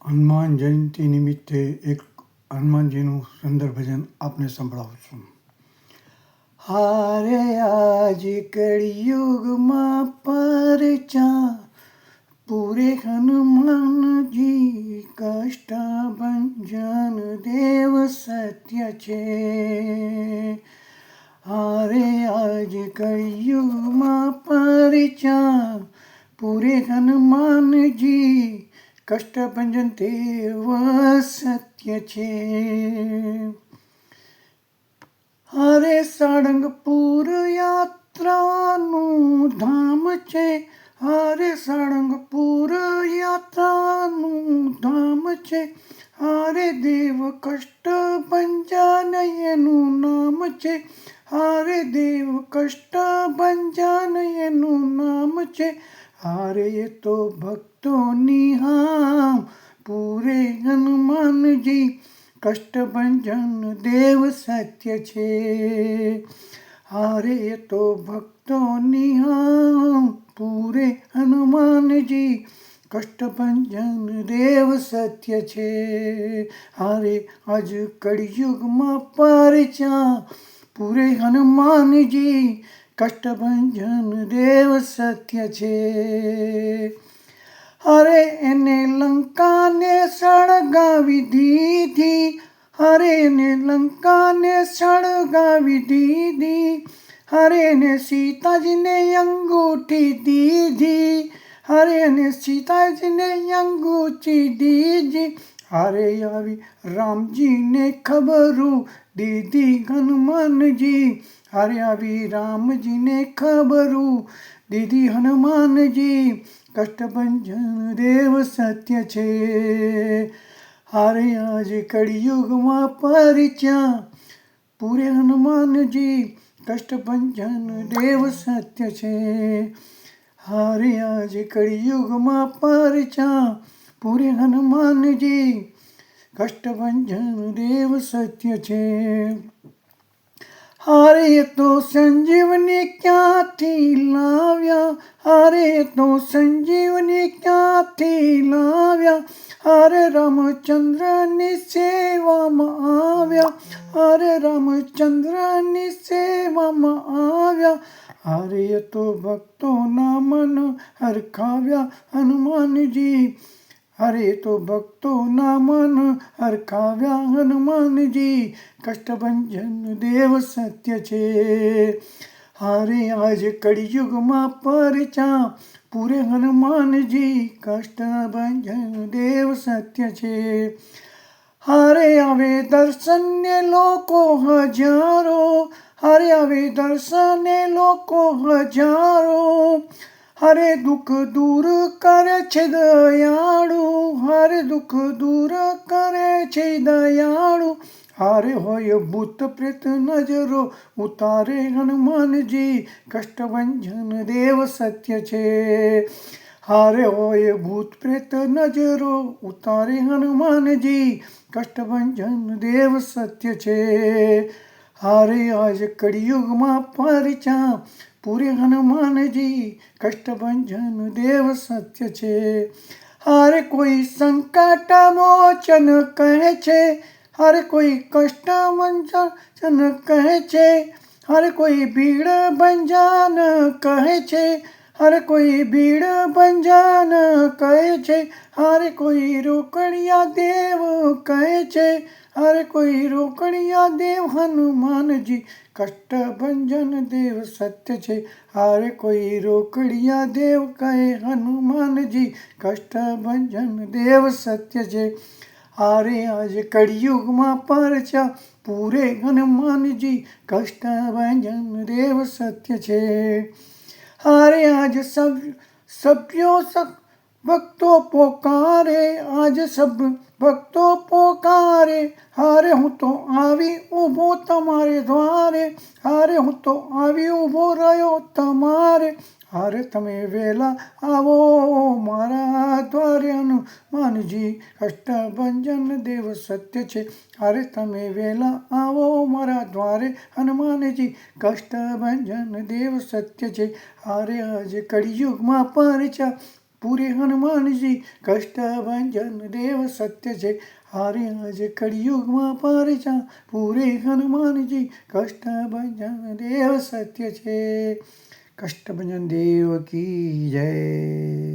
હનુમાન જયંતિ નિમિત્તે એક હનુમાનજીનું સુંદર ભજન આપને સંભળાવું છું. હારે આજ કળિયુગમાં પરચા પૂરે હનુમાનજી કષ્ટભંજન દેવ સત્ય છે. હારે આજ કળિયુગમાં પરચા પૂરે હનુમાનજી કષ્ટભંજન દેવ સત્ય છે. હરે સાળંગપુર યાત્રાનું ધામ છે. હરે સાળંગપુર યાત્રાનું ધામ છે. હરે દેવ કષ્ટભંજન એનું નામ છે. હરે દેવ કષ્ટભંજન એનું નામ છે. હરે તો ભક્તોની હામ પૂરે હનુમાનજી કષ્ટભંજન દેવ સત્ય છે. હારે તો ભક્તોની હામ પૂરે હનુમાનજી કષ્ટભંજન દેવ સત્ય છે. હારે આજ કળિયુગમાં પરચા પૂરે હનુમાનજી કષ્ટભંજન દેવ સત્ય છે. હરે એને લંકાને સળગાવી દીધી. હરે એને લંકાને સળગાવી દીધી. હરે એને સીતાજીને અંગૂઠી દીધી. હરે એને સીતાજીને અંગૂઠી દીધી. હરે આવી રામજીને ખબરું દીધી હનુમાનજી. હરે આવી રામજીને ખબરું દીધી હનુમાનજી કષ્ટભંજન દેવ સત્ય છે. હારે આજ કળિયુગમાં પરચા પૂરે હનુમાનજી કષ્ટભંજન દેવ સત્ય છે. હારે આજ કળિયુગમાં પરચા પૂરે હનુમાનજી કષ્ટભંજન દેવ સત્ય છે. હારે તો સંજીવની ક્યાંથી લાવ્યા. હારે તો સંજીવની ક્યાંથી લાવ્યા. હરે રામચંદ્રની સેવામાં આવ્યા. હરે રામચંદ્રની સેવામાં આવ્યા. હરે તો ભક્તોના મન હરખાવ્યા હનુમાનજી. હરે તો ભક્તોના મન હરખાવ્યા હનુમાનજી કષ્ટભંજન દેવ સત્ય છે. હારે આજ કળિયુગમાં પરચા પૂરે હનુમાનજી કષ્ટભંજન દેવ સત્ય છે. હારે આવે દર્શને લોકો હજારો. હારે આવે દર્શને લોકો હજારો. હરે દુઃખ દૂર કરે છે દયાળુ. હરે દુઃખ દૂર કરે છે દયાળુ. હારે હોય ભૂત પ્રેત નજરો ઉતારે હનુમાનજી કષ્ટભંજન દેવ સત્ય છે. હારે હોય ભૂત પ્રેત નજરો ઉતારે હનુમાનજી કષ્ટભંજન દેવ સત્ય છે. હારે આજ કળિયુગમાં પરચા પૂરે હનુમાનજી કષ્ટભંજન દેવ સત્ય છે. હારે કોઈ સંકટ મોચન કહે છે. હરે કોઈ કષ્ટ ભંજન કહે છે. હરે કોઈ ભીડ ભંજન કહે છે. હરે કોઈ ભીડ ભંજન કહે છે. હરે કોઈ રોકડિયા દેવ કહે છે. હરે કોઈ રોકડિયા દેવ હનુમાનજી કષ્ટભંજન દેવ સત્ય છે. હારે કોઈ રોકડિયા દેવ કહે હનુમાનજી કષ્ટભંજન દેવ સત્ય છે. હારે આજ કળિયુગમાં પરચા પૂરે હનુમાનજી કષ્ટભંજન દેવ સત્ય છે. હારે આજ સભ્યો ભક્તો પોકારે. આજ સબ ભક્તો પોકારે. હારે હું તો આવી ઊભો તમારે દ્વારે. હારે હું તો આવી ઊભો રહ્યો તમારે. હારે તમે વહેલા આવો મારા દ્વારે હનુમાનજી કષ્ટભંજન દેવ સત્ય છે. હારે તમે વહેલા આવો મારા દ્વારે હનુમાનજી કષ્ટભંજન દેવ સત્ય છે. હારે આજ કળિયુગમાં પરચા પૂરે હનુમાનજી કષ્ટભંજન દેવ સત્ય છે. હારે આજે કળિયુગમાં પરચા પૂરે હનુમાનજી કષ્ટભંજન દેવ સત્ય છે. કષ્ટભંજન દેવ કી જય.